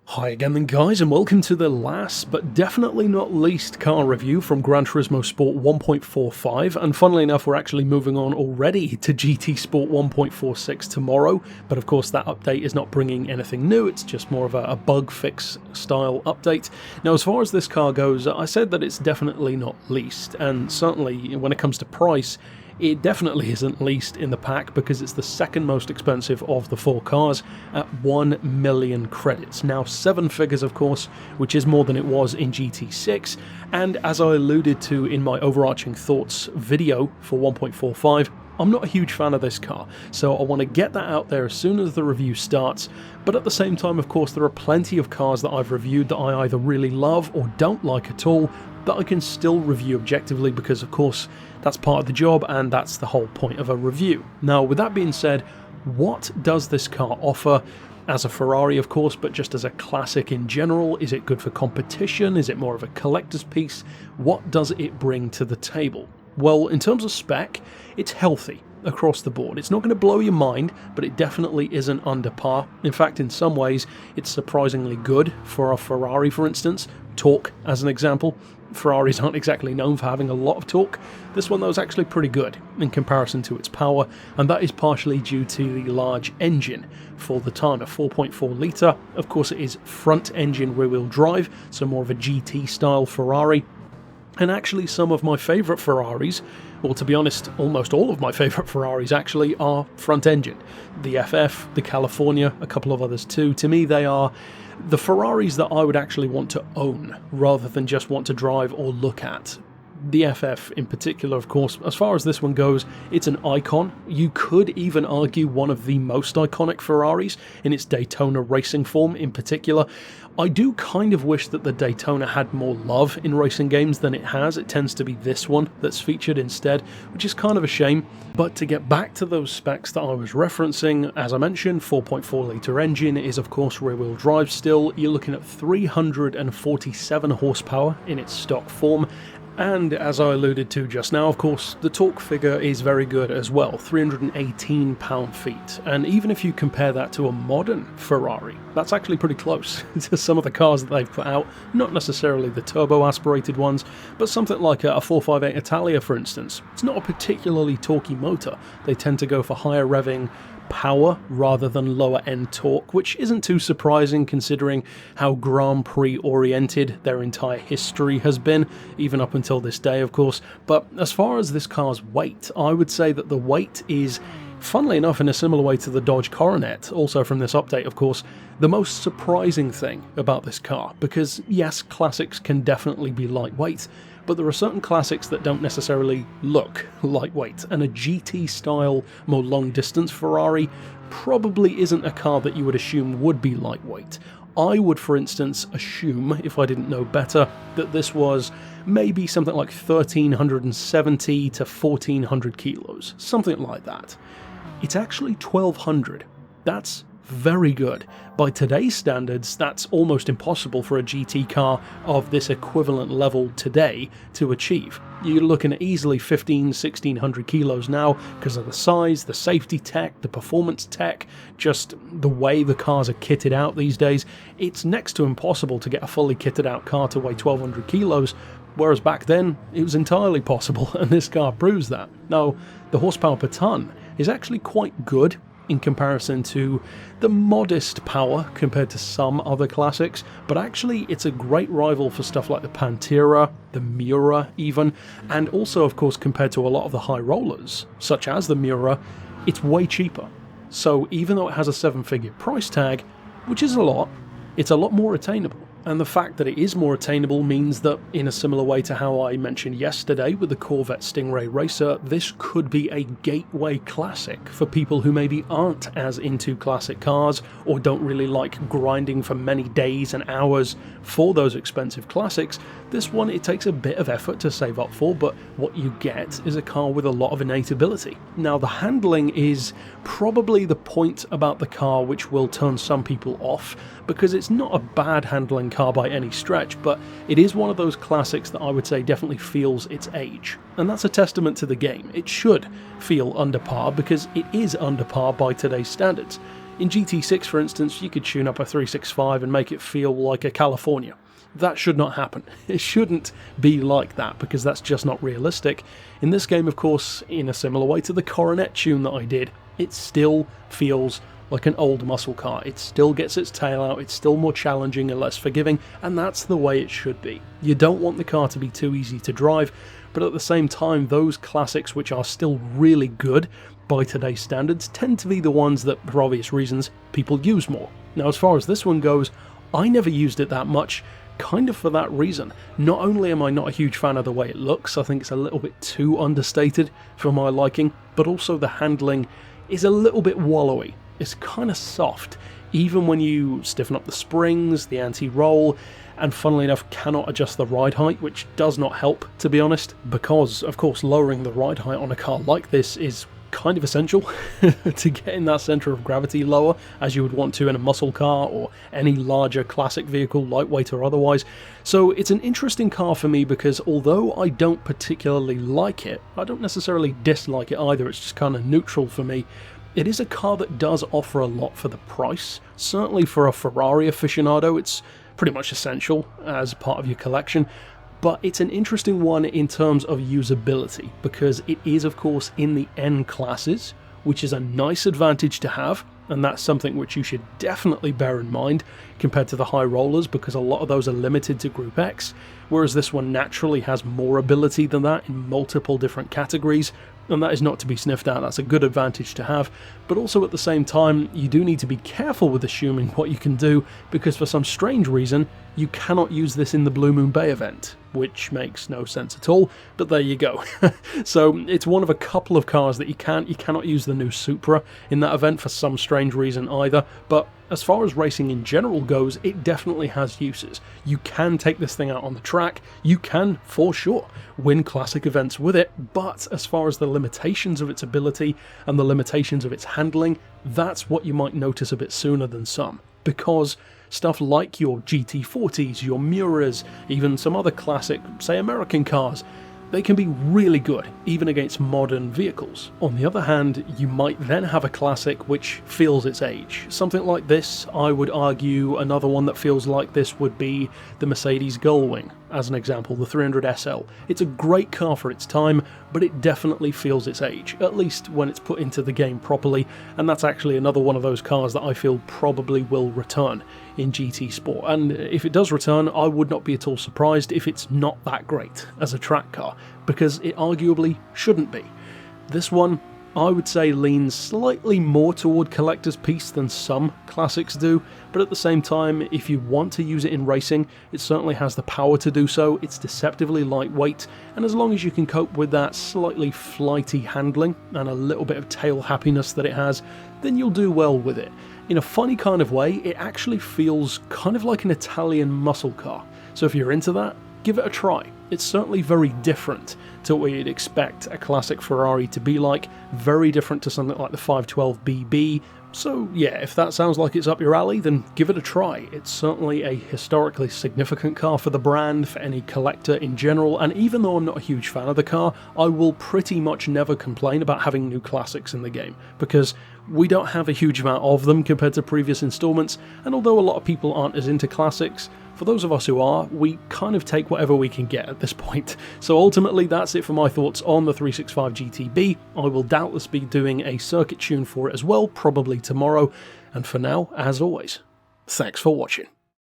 Hi again then guys, and welcome to the last but definitely not least car review from Gran Turismo Sport 1.45, and funnily enough we're actually moving on already to GT Sport 1.46 tomorrow, but of course that update is not bringing anything new, it's just more of a bug fix style update. Now as far as this car goes, I said that it's definitely not least, and certainly when it comes to price, it definitely isn't least in the pack because it's the second most expensive of the four cars at 1 million credits. Now 7 figures of course, which is more than it was in GT6, and as I alluded to in my overarching thoughts video for 1.45, I'm not a huge fan of this car, so I want to get that out there as soon as the review starts, but at the same time of course there are plenty of cars that I've reviewed that I either really love or don't like at all that I can still review objectively because of course that's part of the job and that's the whole point of a review. Now with that being said, what does this car offer? As a Ferrari of course, but just as a classic in general, is it good for competition? Is it more of a collector's piece? What does it bring to the table? Well, in terms of spec, it's healthy across the board. It's not going to blow your mind, but it definitely isn't under par. In fact, in some ways, it's surprisingly good for a Ferrari, for instance. Torque, as an example. Ferraris aren't exactly known for having a lot of torque. This one though is actually pretty good in comparison to its power, and that is partially due to the large engine for the time, a 4.4 litre. Of course it is front engine rear wheel drive, so more of a GT style Ferrari. And actually some of my favourite Ferraris, well to be honest almost all of my favourite Ferraris actually are front engine. The FF, the California, a couple of others too. To me they are the Ferraris that I would actually want to own rather than just want to drive or look at. The FF in particular, of course, as far as this one goes, it's an icon. You could even argue one of the most iconic Ferraris in its Daytona racing form in particular. I do kind of wish that the Daytona had more love in racing games than it has. It tends to be this one that's featured instead, which is kind of a shame. But to get back to those specs that I was referencing, as I mentioned, 4.4 litre engine is of course rear wheel drive still. You're looking at 347 horsepower in its stock form. And as I alluded to just now, of course, the torque figure is very good as well, 318 pound-feet. And even if you compare that to a modern Ferrari, that's actually pretty close to some of the cars that they've put out, not necessarily the turbo-aspirated ones, but something like a 458 Italia, for instance. It's not a particularly torquey motor. They tend to go for higher revving power rather than lower end torque, which isn't too surprising considering how Grand Prix oriented their entire history has been, even up until this day of course. But as far as this car's weight, I would say that the weight is, funnily enough, in a similar way to the Dodge Coronet, also from this update of course, the most surprising thing about this car, because yes, classics can definitely be lightweight, but there are certain classics that don't necessarily look lightweight, and a GT style, more long distance Ferrari probably isn't a car that you would assume would be lightweight. I would, for instance, assume, if I didn't know better, that this was maybe something like 1370 to 1400 kilos, something like that. It's actually 1200. That's very good. By today's standards, that's almost impossible for a GT car of this equivalent level today to achieve. You're looking at easily 1600 kilos now because of the size, the safety tech, the performance tech, just the way the cars are kitted out these days. It's next to impossible to get a fully kitted out car to weigh 1200 kilos, whereas back then it was entirely possible, and this car proves that. Now, the horsepower per tonne is actually quite good in comparison to the modest power compared to some other classics, but actually it's a great rival for stuff like the Pantera, the Miura even, and also of course compared to a lot of the high rollers, such as the Miura, it's way cheaper. So even though it has a 7-figure price tag, which is a lot, it's a lot more attainable. And the fact that it is more attainable means that, in a similar way to how I mentioned yesterday with the Corvette Stingray Racer, this could be a gateway classic for people who maybe aren't as into classic cars or don't really like grinding for many days and hours for those expensive classics. This one, it takes a bit of effort to save up for, but what you get is a car with a lot of innate ability. Now, the handling is probably the point about the car which will turn some people off, because it's not a bad handling car by any stretch, but it is one of those classics that I would say definitely feels its age. And that's a testament to the game. It should feel under par because it is under par by today's standards. In GT6, for instance, you could tune up a 365 and make it feel like a California. That should not happen. It shouldn't be like that, because that's just not realistic. In this game, of course, in a similar way to the Coronet tune that I did, it still feels like an old muscle car. It still gets its tail out, it's still more challenging and less forgiving, and that's the way it should be. You don't want the car to be too easy to drive, but at the same time, those classics which are still really good by today's standards tend to be the ones that, for obvious reasons, people use more. Now, as far as this one goes, I never used it that much, kind of for that reason. Not only am I not a huge fan of the way it looks, I think it's a little bit too understated for my liking, but also the handling is a little bit wallowy. It's kind of soft, even when you stiffen up the springs, the anti-roll, and funnily enough cannot adjust the ride height, which does not help, to be honest, because of course lowering the ride height on a car like this is kind of essential to getting that centre of gravity lower, as you would want to in a muscle car or any larger classic vehicle, lightweight or otherwise. So it's an interesting car for me, because although I don't particularly like it, I don't necessarily dislike it either, it's just kind of neutral for me. It is a car that does offer a lot for the price. Certainly for a Ferrari aficionado, it's pretty much essential as part of your collection. But it's an interesting one in terms of usability, because it is of course in the N classes, which is a nice advantage to have, and that's something which you should definitely bear in mind compared to the high rollers, because a lot of those are limited to Group X, whereas this one naturally has more ability than that in multiple different categories, and that is not to be sniffed at. That's a good advantage to have, but also at the same time you do need to be careful with assuming what you can do, because for some strange reason you cannot use this in the Blue Moon Bay event, which makes no sense at all, but there you go. So it's one of a couple of cars that you cannot use the new Supra in that event for some strange reason either, but as far as racing in general goes, it definitely has uses. You can take this thing out on the track, you can, for sure, win classic events with it, but as far as the limitations of its ability and the limitations of its handling, that's what you might notice a bit sooner than some, because stuff like your GT40s, your Miuras, even some other classic, say American cars, they can be really good, even against modern vehicles. On the other hand, you might then have a classic which feels its age. Something like this, I would argue another one that feels like this would be the Mercedes Gullwing, as an example, the 300 SL. It's a great car for its time, but it definitely feels its age, at least when it's put into the game properly, and that's actually another one of those cars that I feel probably will return in GT Sport, and if it does return, I would not be at all surprised if it's not that great as a track car, because it arguably shouldn't be. This one, I would say, leans slightly more toward collector's piece than some classics do, but at the same time, if you want to use it in racing, it certainly has the power to do so. It's deceptively lightweight, and as long as you can cope with that slightly flighty handling and a little bit of tail happiness that it has, then you'll do well with it. In a funny kind of way, it actually feels kind of like an Italian muscle car, so if you're into that, give it a try. It's certainly very different to what you'd expect a classic Ferrari to be like, very different to something like the 512 BB, so yeah, if that sounds like it's up your alley, then give it a try. It's certainly a historically significant car for the brand, for any collector in general, and even though I'm not a huge fan of the car, I will pretty much never complain about having new classics in the game, because we don't have a huge amount of them compared to previous installments, and although a lot of people aren't as into classics, for those of us who are, we kind of take whatever we can get at this point. So ultimately, that's it for my thoughts on the 365 GTB. I will doubtless be doing a circuit tune for it as well, probably tomorrow, and for now, as always, thanks for watching.